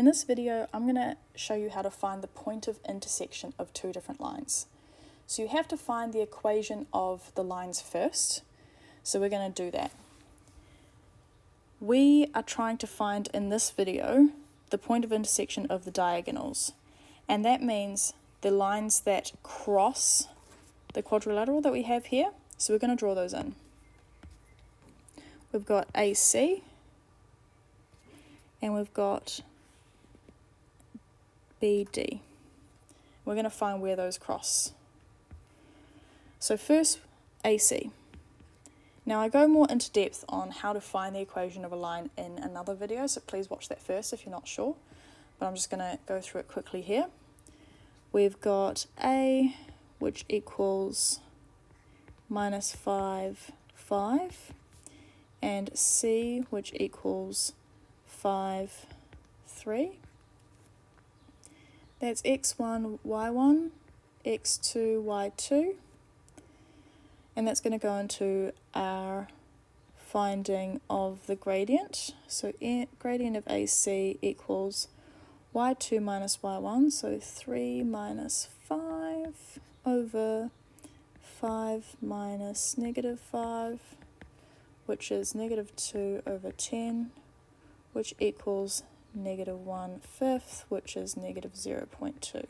In this video, I'm going to show you how to find the point of intersection of two different lines. So you have to find the equation of the lines first. So we're going to do that. We are trying to find in this video the point of intersection of the diagonals. And that means the lines that cross the quadrilateral that we have here. So we're going to draw those in. We've got AC and we've got BD. We're going to find where those cross. So first, AC. Now I go more into depth on how to find the equation of a line in another video, so please watch that first if you're not sure. But I'm just going to go through it quickly here. We've got A, which equals minus 5, 5, and C, which equals 5, 3. That's x1, y1, x2, y2. And that's going to go into our finding of the gradient. So gradient of AC equals y2 minus y1, so 3 minus 5 over 5 minus negative 5, which is negative 2 over 10, which equals negative 1/5, which is negative 0.2.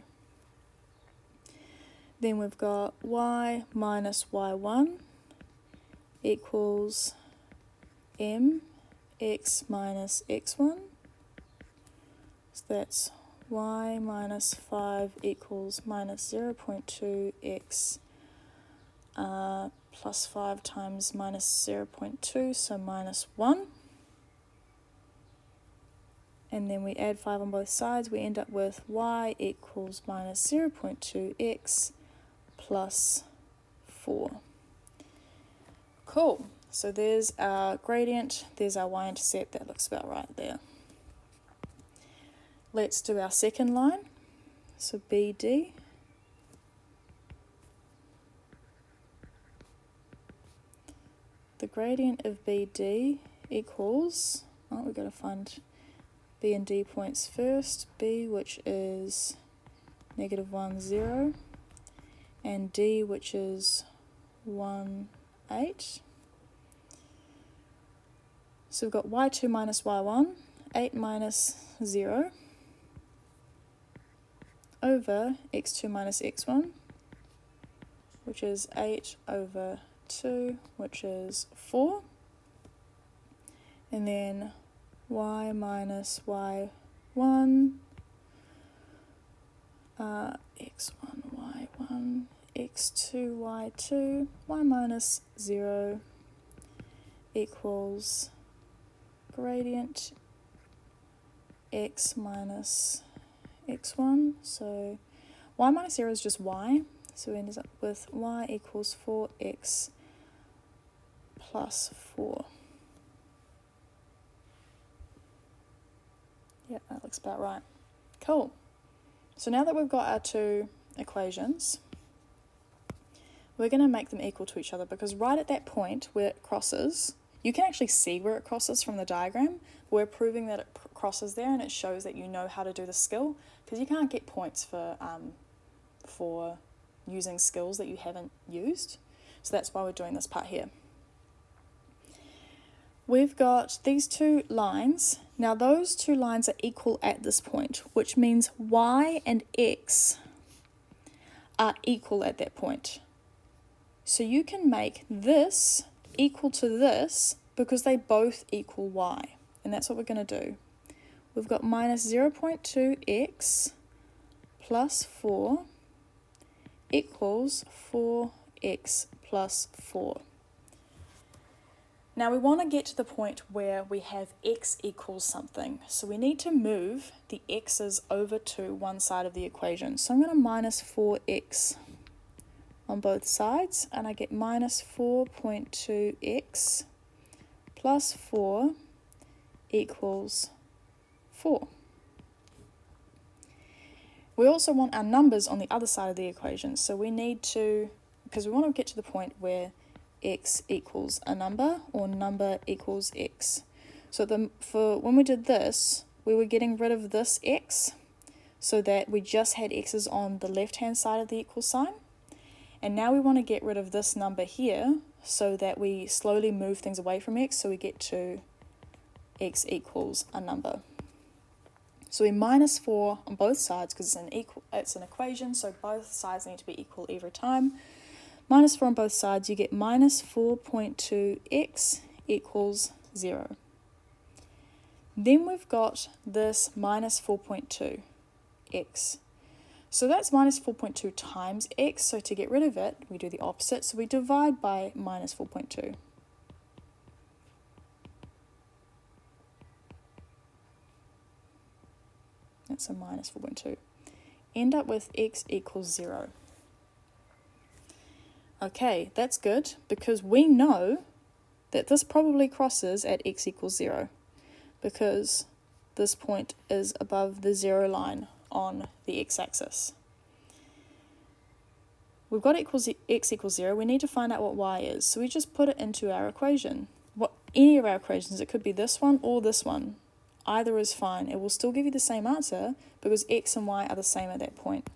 Then we've got y minus y1 equals mx minus x1. So that's y minus 5 equals minus 0.2x plus 5 times minus 0.2, so minus 1. And then we add 5 on both sides, we end up with y equals minus 0.2x plus 4. Cool. So there's our gradient, there's our y-intercept, that looks about right there. Let's do our second line. So BD. The gradient of BD equals, we've got to find B and D points first. B, which is negative 1, 0. And D, which is 1, 8. So we've got y2 minus y1, 8 minus 0, over x2 minus x1, which is 8 over 2, which is 4. And then y minus y1, x1, y1, x2, y2, y minus 0 equals gradient x minus x1. So y minus 0 is just y, so we end up with y equals 4x plus 4. Yeah, that looks about right. Cool. So now that we've got our two equations, we're going to make them equal to each other, because right at that point where it crosses, you can actually see where it crosses from the diagram. We're proving that it crosses there, and it shows that you know how to do the skill, because you can't get points for using skills that you haven't used. So that's why we're doing this part here. We've got these two lines. Now those two lines are equal at this point, which means y and x are equal at that point. So you can make this equal to this because they both equal y. And that's what we're going to do. We've got minus 0.2x plus 4 equals 4x plus 4. Now we want to get to the point where we have x equals something. So we need to move the x's over to one side of the equation. So I'm going to minus 4x on both sides, and I get minus 4.2x plus 4 equals 4. We also want our numbers on the other side of the equation, so we need to, because we want to get to the point where x equals a number or number equals x. So for when we did this, we were getting rid of this x so that we just had x's on the left-hand side of the equal sign. And now we want to get rid of this number here so that we slowly move things away from x, so we get to x equals a number. So we minus 4 on both sides because it's an equation, so both sides need to be equal every time. Minus 4 on both sides, you get minus 4.2x equals 0. Then we've got this minus 4.2x. So that's minus 4.2 times x, so to get rid of it, we do the opposite, so we divide by minus 4.2. That's a minus 4.2. End up with x equals 0. Okay, that's good, because we know that this probably crosses at x equals 0, because this point is above the 0 line on the x-axis. We've got x equals 0, we need to find out what y is, so we just put it into our equation. Any of our equations, it could be this one or this one. Either is fine, it will still give you the same answer because x and y are the same at that point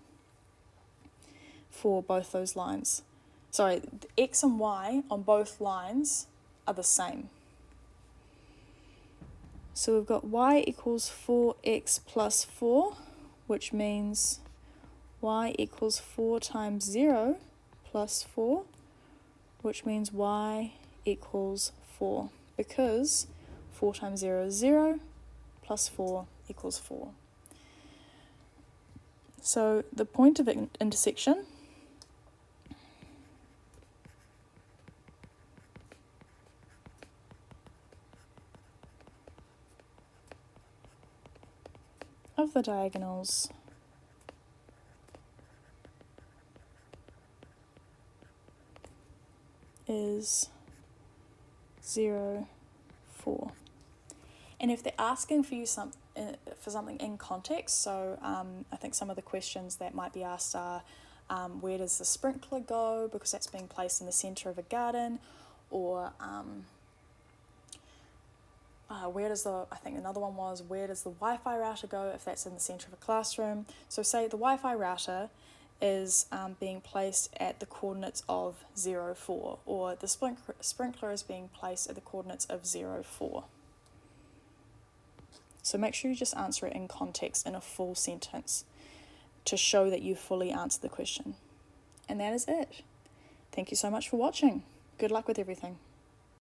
for both those lines. Sorry, x and y on both lines are the same. So we've got y equals 4x plus 4, which means y equals 4 times 0 plus 4, which means y equals 4, because 4 times 0 is 0, plus 4 equals 4. So the point of intersection of the diagonals is 0, 4. And if they're asking for you for something in context, so I think some of the questions that might be asked are, where does the sprinkler go, because that's being placed in the centre of a garden, or I think another one was, where does the Wi-Fi router go, if that's in the centre of a classroom. So say the Wi-Fi router is being placed at the coordinates of 0, 4, or the sprinkler is being placed at the coordinates of 0, 4. So make sure you just answer it in context in a full sentence to show that you fully answered the question. And that is it. Thank you so much for watching. Good luck with everything.